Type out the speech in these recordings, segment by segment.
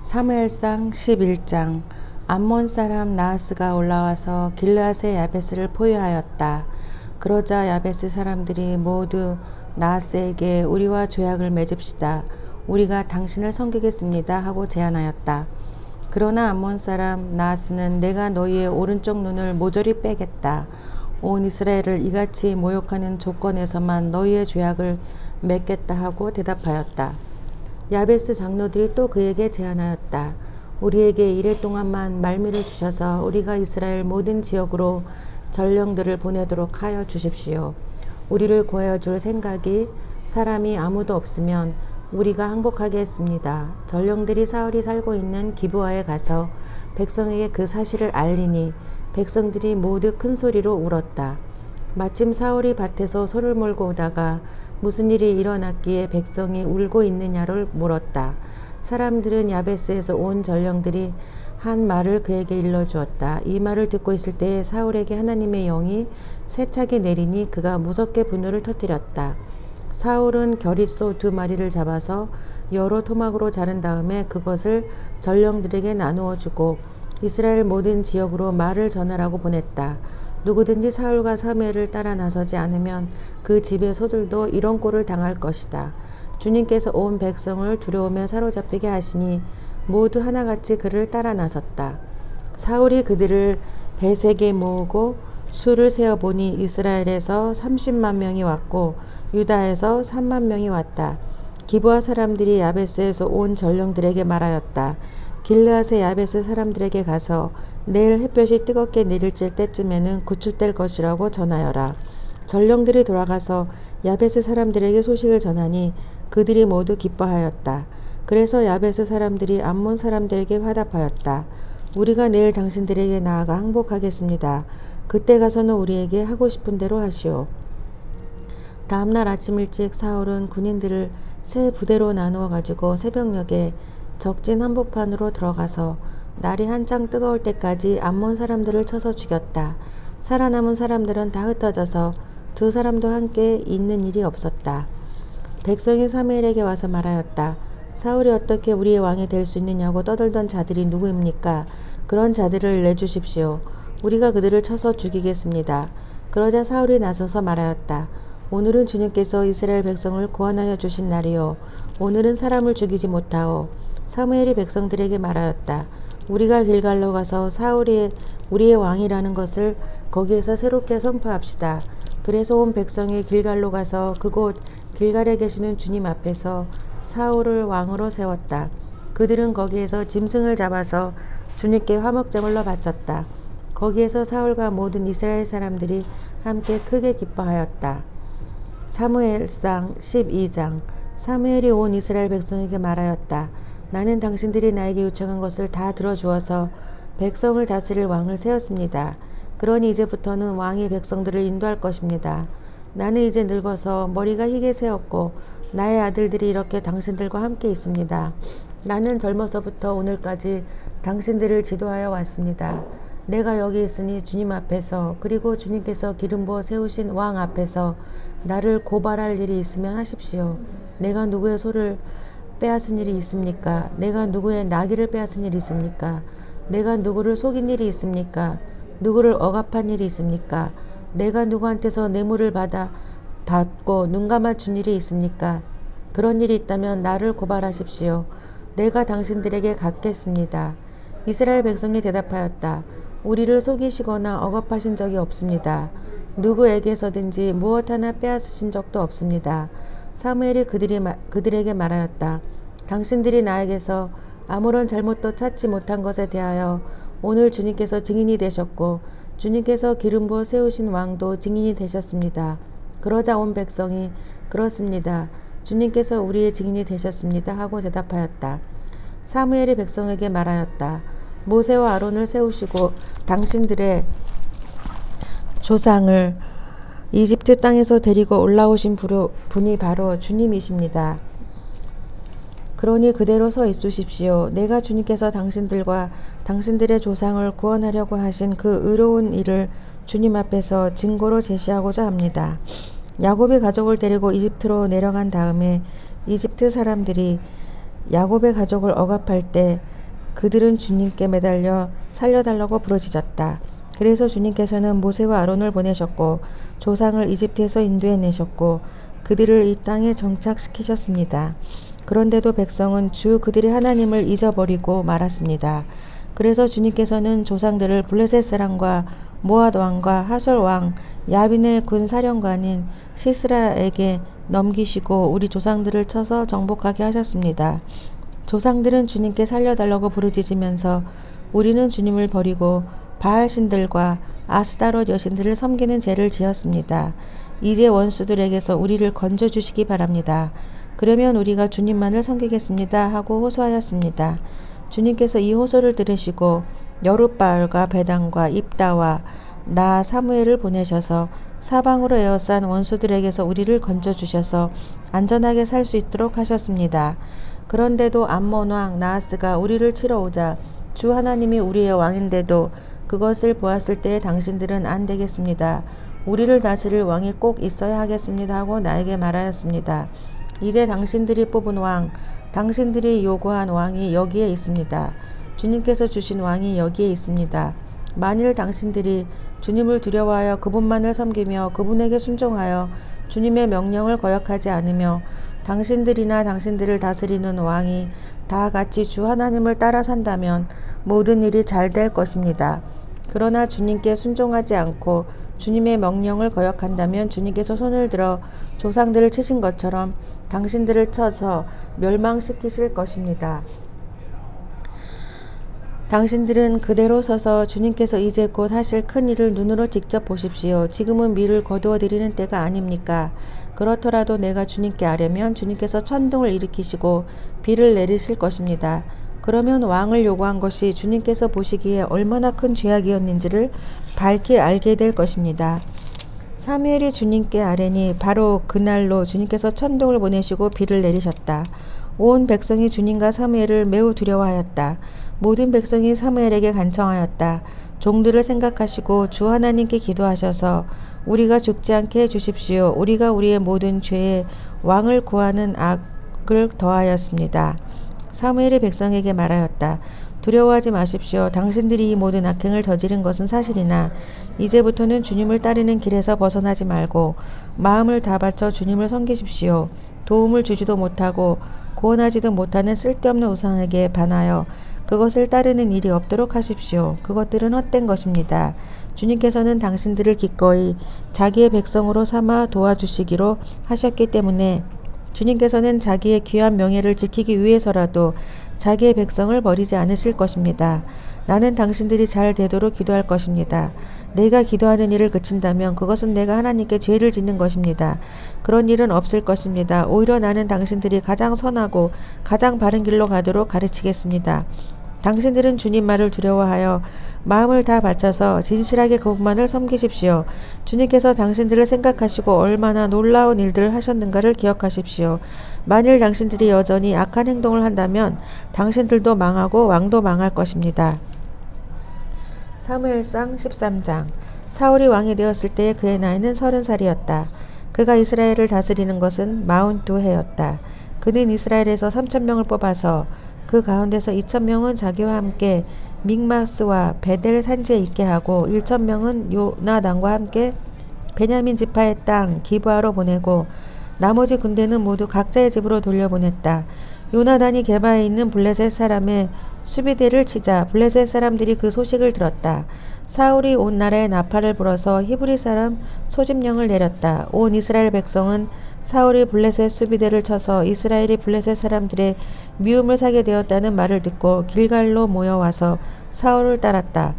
사무엘상 11장. 암몬 사람 나하스가 올라와서 길르앗의 야베스를 포위하였다. 그러자 야베스 사람들이 모두 나하스에게 우리와 조약을 맺읍시다. 우리가 당신을 섬기겠습니다 하고 제안하였다. 그러나 암몬 사람 나하스는 내가 너희의 오른쪽 눈을 모조리 빼겠다. 온 이스라엘을 이같이 모욕하는 조건에서만 너희의 조약을 맺겠다 하고 대답하였다. 야베스 장로들이 또 그에게 제안하였다. 우리에게 이래 동안만 말미를 주셔서 우리가 이스라엘 모든 지역으로 전령들을 보내도록 하여 주십시오. 우리를 구하여 줄 생각이 사람이 아무도 없으면 우리가 항복하게 했습니다. 전령들이 사울이 살고 있는 기브아에 가서 백성에게 그 사실을 알리니 백성들이 모두 큰 소리로 울었다. 마침 사울이 밭에서 소를 몰고 오다가 무슨 일이 일어났기에 백성이 울고 있느냐를 물었다. 사람들은 야베스에서 온 전령들이 한 말을 그에게 일러주었다. 이 말을 듣고 있을 때에 사울에게 하나님의 영이 세차게 내리니 그가 무섭게 분노를 터뜨렸다. 사울은 겨릿소 2마리를 잡아서 여러 토막으로 자른 다음에 그것을 전령들에게 나누어 주고 이스라엘 모든 지역으로 말을 전하라고 보냈다. 누구든지 사울과 사무엘을 따라 나서지 않으면 그 집의 소들도 이런 꼴을 당할 것이다. 주님께서 온 백성을 두려움에 사로잡히게 하시니 모두 하나같이 그를 따라 나섰다. 사울이 그들을 베색에 모으고 수를 세어보니 이스라엘에서 30만 명이 왔고 유다에서 3만 명이 왔다. 기브아 사람들이 야베스에서 온 전령들에게 말하였다. 길르앗의 야베스 사람들에게 가서 내일 햇볕이 뜨겁게 내리칠 때쯤에는 구출될 것이라고 전하여라. 전령들이 돌아가서 야베스 사람들에게 소식을 전하니 그들이 모두 기뻐하였다. 그래서 야베스 사람들이 암몬 사람들에게 화답하였다. 우리가 내일 당신들에게 나아가 항복하겠습니다. 그때 가서는 우리에게 하고 싶은 대로 하시오. 다음날 아침 일찍 사울은 군인들을 세 부대로 나누어 가지고 새벽녘에 적진 한복판으로 들어가서 날이 한창 뜨거울 때까지 암몬 사람들을 쳐서 죽였다. 살아남은 사람들은 다 흩어져서 두 사람도 함께 있는 일이 없었다. 백성이 사무엘에게 와서 말하였다. 사울이 어떻게 우리의 왕이 될 수 있느냐고 떠들던 자들이 누구입니까? 그런 자들을 내주십시오. 우리가 그들을 쳐서 죽이겠습니다. 그러자 사울이 나서서 말하였다. 오늘은 주님께서 이스라엘 백성을 구원하여 주신 날이요. 오늘은 사람을 죽이지 못하오. 사무엘이 백성들에게 말하였다. 우리가 길갈로 가서 사울이 우리의 왕이라는 것을 거기에서 새롭게 선포합시다. 그래서 온 백성이 길갈로 가서 그곳 길갈에 계시는 주님 앞에서 사울을 왕으로 세웠다. 그들은 거기에서 짐승을 잡아서 주님께 화목제물로 바쳤다. 거기에서 사울과 모든 이스라엘 사람들이 함께 크게 기뻐하였다. 사무엘상 12장. 사무엘이 온 이스라엘 백성에게 말하였다. 나는 당신들이 나에게 요청한 것을 다 들어주어서 백성을 다스릴 왕을 세웠습니다. 그러니 이제부터는 왕이 백성들을 인도할 것입니다. 나는 이제 늙어서 머리가 희게 새었고 나의 아들들이 이렇게 당신들과 함께 있습니다. 나는 젊어서부터 오늘까지 당신들을 지도하여 왔습니다. 내가 여기 있으니 주님 앞에서 그리고 주님께서 기름 부어 세우신 왕 앞에서 나를 고발할 일이 있으면 하십시오. 내가 누구의 소를 빼앗은 일이 있습니까? 내가 누구의 나귀를 빼앗은 일이 있습니까? 내가 누구를 속인 일이 있습니까? 누구를 억압한 일이 있습니까? 내가 누구한테서 뇌물을 받고 눈 감아준 일이 있습니까? 그런 일이 있다면 나를 고발하십시오. 내가 당신들에게 갚겠습니다. 이스라엘 백성이 대답하였다. 우리를 속이시거나 억압하신 적이 없습니다. 누구에게서든지 무엇 하나 빼앗으신 적도 없습니다. 사무엘이 그들에게 말하였다. 당신들이 나에게서 아무런 잘못도 찾지 못한 것에 대하여 오늘 주님께서 증인이 되셨고 주님께서 기름 부어 세우신 왕도 증인이 되셨습니다. 그러자 온 백성이 그렇습니다. 주님께서 우리의 증인이 되셨습니다 하고 대답하였다. 사무엘이 백성에게 말하였다. 모세와 아론을 세우시고 당신들의 조상을 이집트 땅에서 데리고 올라오신 분이 바로 주님이십니다. 그러니 그대로 서 있으십시오. 내가 주님께서 당신들과 당신들의 조상을 구원하려고 하신 그 의로운 일을 주님 앞에서 증거로 제시하고자 합니다. 야곱의 가족을 데리고 이집트로 내려간 다음에 이집트 사람들이 야곱의 가족을 억압할 때 그들은 주님께 매달려 살려달라고 부르짖었다. 그래서 주님께서는 모세와 아론을 보내셨고 조상을 이집트에서 인도해내셨고 그들을 이 땅에 정착시키셨습니다. 그런데도 백성은 주 그들의 하나님을 잊어버리고 말았습니다. 그래서 주님께서는 조상들을 블레셋 사람과 모압 왕과 하솔 왕 야빈의 군 사령관인 시스라에게 넘기시고 우리 조상들을 쳐서 정복하게 하셨습니다. 조상들은 주님께 살려달라고 부르짖으면서 우리는 주님을 버리고 바알 신들과 아스다롯 여신들을 섬기는 죄를 지었습니다. 이제 원수들에게서 우리를 건져주시기 바랍니다. 그러면 우리가 주님만을 섬기겠습니다 하고 호소하였습니다. 주님께서 이 호소를 들으시고 여룻바알과 베단과 입다와 나 사무엘을 보내셔서 사방으로 에워싼 원수들에게서 우리를 건져주셔서 안전하게 살 수 있도록 하셨습니다. 그런데도 암몬 왕 나하스가 우리를 치러 오자 주 하나님이 우리의 왕인데도 그것을 보았을 때 당신들은 안 되겠습니다. 우리를 다스릴 왕이 꼭 있어야 하겠습니다 하고 나에게 말하였습니다. 이제 당신들이 뽑은 왕, 당신들이 요구한 왕이 여기에 있습니다. 주님께서 주신 왕이 여기에 있습니다. 만일 당신들이 주님을 두려워하여 그분만을 섬기며 그분에게 순종하여 주님의 명령을 거역하지 않으며 당신들이나 당신들을 다스리는 왕이 다 같이 주 하나님을 따라 산다면 모든 일이 잘 될 것입니다. 그러나 주님께 순종하지 않고 주님의 명령을 거역한다면 주님께서 손을 들어 조상들을 치신 것처럼 당신들을 쳐서 멸망시키실 것입니다. 당신들은 그대로 서서 주님께서 이제 곧 하실 큰 일을 눈으로 직접 보십시오. 지금은 밀을 거두어 드리는 때가 아닙니까? 그렇더라도 내가 주님께 아뢰면 주님께서 천둥을 일으키시고 비를 내리실 것입니다. 그러면 왕을 요구한 것이 주님께서 보시기에 얼마나 큰 죄악이었는지를 밝히 알게 될 것입니다. 사무엘이 주님께 아뢰니 바로 그날로 주님께서 천둥을 보내시고 비를 내리셨다. 온 백성이 주님과 사무엘을 매우 두려워하였다. 모든 백성이 사무엘에게 간청하였다. 종들을 생각하시고 주 하나님께 기도하셔서 우리가 죽지 않게 해주십시오. 우리가 우리의 모든 죄에 왕을 구하는 악을 더하였습니다. 사무엘이 백성에게 말하였다. 두려워하지 마십시오. 당신들이 이 모든 악행을 저지른 것은 사실이나 이제부터는 주님을 따르는 길에서 벗어나지 말고 마음을 다 바쳐 주님을 섬기십시오. 도움을 주지도 못하고 구원하지도 못하는 쓸데없는 우상에게 반하여 그것을 따르는 일이 없도록 하십시오. 그것들은 헛된 것입니다. 주님께서는 당신들을 기꺼이 자기의 백성으로 삼아 도와주시기로 하셨기 때문에 주님께서는 자기의 귀한 명예를 지키기 위해서라도 자기의 백성을 버리지 않으실 것입니다. 나는 당신들이 잘 되도록 기도할 것입니다. 내가 기도하는 일을 그친다면 그것은 내가 하나님께 죄를 짓는 것입니다. 그런 일은 없을 것입니다. 오히려 나는 당신들이 가장 선하고 가장 바른 길로 가도록 가르치겠습니다. 당신들은 주님 말을 두려워하여 마음을 다 바쳐서 진실하게 그분만을 섬기십시오. 주님께서 당신들을 생각하시고 얼마나 놀라운 일들을 하셨는가를 기억하십시오. 만일 당신들이 여전히 악한 행동을 한다면 당신들도 망하고 왕도 망할 것입니다. 사무엘상 13장. 사울이 왕이 되었을 때 그의 나이는 30살이었다. 그가 이스라엘을 다스리는 것은 42해였다. 그는 이스라엘에서 3,000명을 뽑아서 그 가운데서 2,000명은 자기와 함께 믹마스와 베델 산지에 있게 하고 1,000명은 요나단과 함께 베냐민 지파의 땅 기브아로 보내고 나머지 군대는 모두 각자의 집으로 돌려보냈다. 요나단이 게바에 있는 블레셋 사람의 수비대를 치자 블레셋 사람들이 그 소식을 들었다. 사울이 온 나라에 나팔을 불어서 히브리 사람 소집령을 내렸다. 온 이스라엘 백성은 사울이 블레셋 수비대를 쳐서 이스라엘이 블레셋 사람들의 미움을 사게 되었다는 말을 듣고 길갈로 모여와서 사울을 따랐다.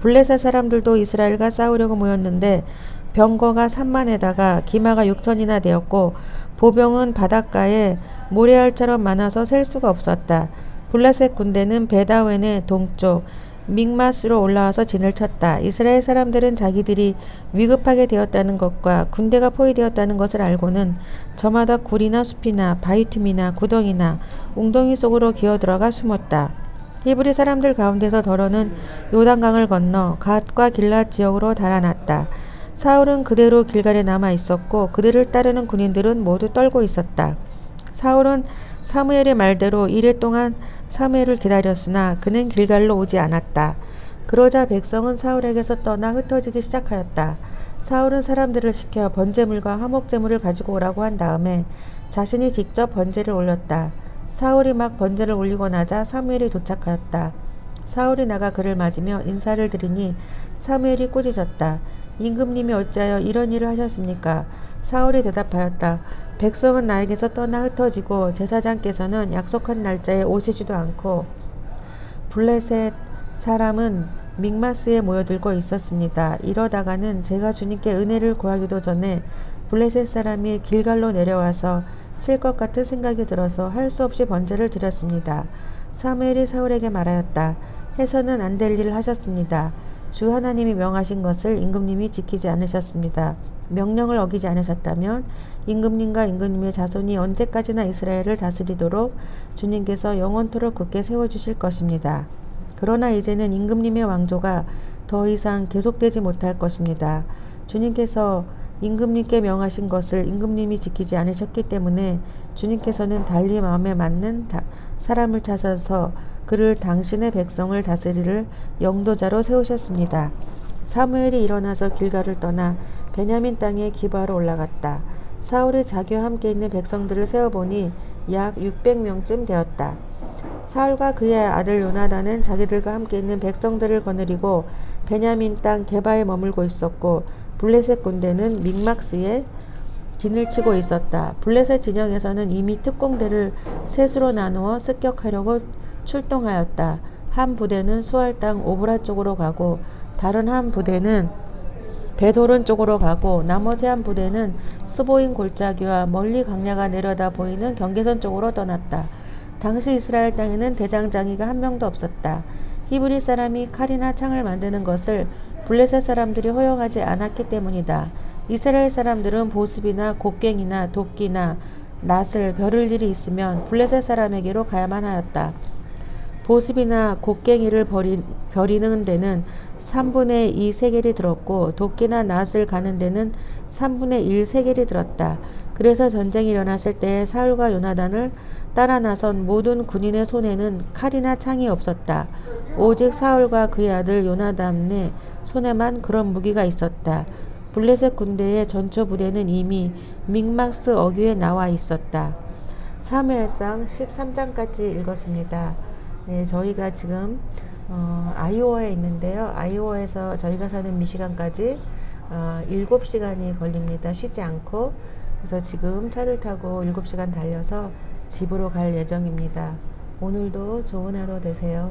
블레셋 사람들도 이스라엘과 싸우려고 모였는데 병거가 30,000에다가 기마가 6,000이나 되었고 보병은 바닷가에 모래알처럼 많아서 셀 수가 없었다. 블레셋 군대는 베다웬의 동쪽 믹마스로 올라와서 진을 쳤다. 이스라엘 사람들은 자기들이 위급하게 되었다는 것과 군대가 포위되었다는 것을 알고는 저마다 굴이나 숲이나 바위틈이나 구덩이나 웅덩이 속으로 기어들어가 숨었다. 히브리 사람들 가운데서 더러는 요단강을 건너 갓과 길랏 지역으로 달아났다. 사울은 그대로 길갈에 남아 있었고 그들을 따르는 군인들은 모두 떨고 있었다. 사울은 사무엘의 말대로 이래 동안 사무엘을 기다렸으나 그는 길갈로 오지 않았다. 그러자 백성은 사울에게서 떠나 흩어지기 시작하였다. 사울은 사람들을 시켜 번제물과 화목제물을 가지고 오라고 한 다음에 자신이 직접 번제를 올렸다. 사울이 막 번제를 올리고 나자 사무엘이 도착하였다. 사울이 나가 그를 맞으며 인사를 드리니 사무엘이 꾸짖었다. 임금님이 어찌하여 이런 일을 하셨습니까? 사울이 대답하였다. 백성은 나에게서 떠나 흩어지고 제사장께서는 약속한 날짜에 오시지도 않고 블레셋 사람은 믹마스에 모여들고 있었습니다. 이러다가는 제가 주님께 은혜를 구하기도 전에 블레셋 사람이 길갈로 내려와서 칠 것 같은 생각이 들어서 할 수 없이 번제를 드렸습니다. 사무엘이 사울에게 말하였다. 해서는 안 될 일을 하셨습니다. 주 하나님이 명하신 것을 임금님이 지키지 않으셨습니다. 명령을 어기지 않으셨다면 임금님과 임금님의 자손이 언제까지나 이스라엘을 다스리도록 주님께서 영원토록 굳게 세워주실 것입니다. 그러나 이제는 임금님의 왕조가 더 이상 계속되지 못할 것입니다. 주님께서 임금님께 명하신 것을 임금님이 지키지 않으셨기 때문에 주님께서는 달리 마음에 맞는 사람을 찾아서 그를 당신의 백성을 다스릴 영도자로 세우셨습니다. 사무엘이 일어나서 길갈을 떠나 베냐민 땅의 기바로 올라갔다. 사울이 자기와 함께 있는 백성들을 세어보니 약 600명쯤 되었다. 사울과 그의 아들 요나단은 자기들과 함께 있는 백성들을 거느리고 베냐민 땅 게바에 머물고 있었고 블레셋 군대는 믹막스에 진을 치고 있었다. 블레셋 진영에서는 이미 특공대를 셋으로 나누어 습격하려고 출동하였다. 한 부대는 수알 땅 오브라 쪽으로 가고 다른 한 부대는 벳호론 쪽으로 가고 나머지 한 부대는 스보임 골짜기와 멀리 강야가 내려다 보이는 경계선 쪽으로 떠났다. 당시 이스라엘 땅에는 대장장이가 한 명도 없었다. 히브리 사람이 칼이나 창을 만드는 것을 블레셋 사람들이 허용하지 않았기 때문이다. 이스라엘 사람들은 보습이나 곡괭이나 도끼나 낫을 벼를 일이 있으면 블레셋 사람에게로 가야만 하였다. 보습이나 곡괭이를 벼리는 데는 3분의 2 세겔이 들었고 도끼나 낫을 가는 데는 3분의 1 세겔이 들었다. 그래서 전쟁이 일어났을 때 사울과 요나단을 따라 나선 모든 군인의 손에는 칼이나 창이 없었다. 오직 사울과 그의 아들 요나단의 손에만 그런 무기가 있었다. 블레셋 군대의 전초 부대는 이미 믹막스 어귀에 나와 있었다. 사무엘상 13장까지 읽었습니다. 네, 저희가 지금 아이오와에 있는데요. 아이오와에서 저희가 사는 미시간까지 7시간이 걸립니다. 쉬지 않고. 그래서 지금 차를 타고 7시간 달려서 집으로 갈 예정입니다. 오늘도 좋은 하루 되세요.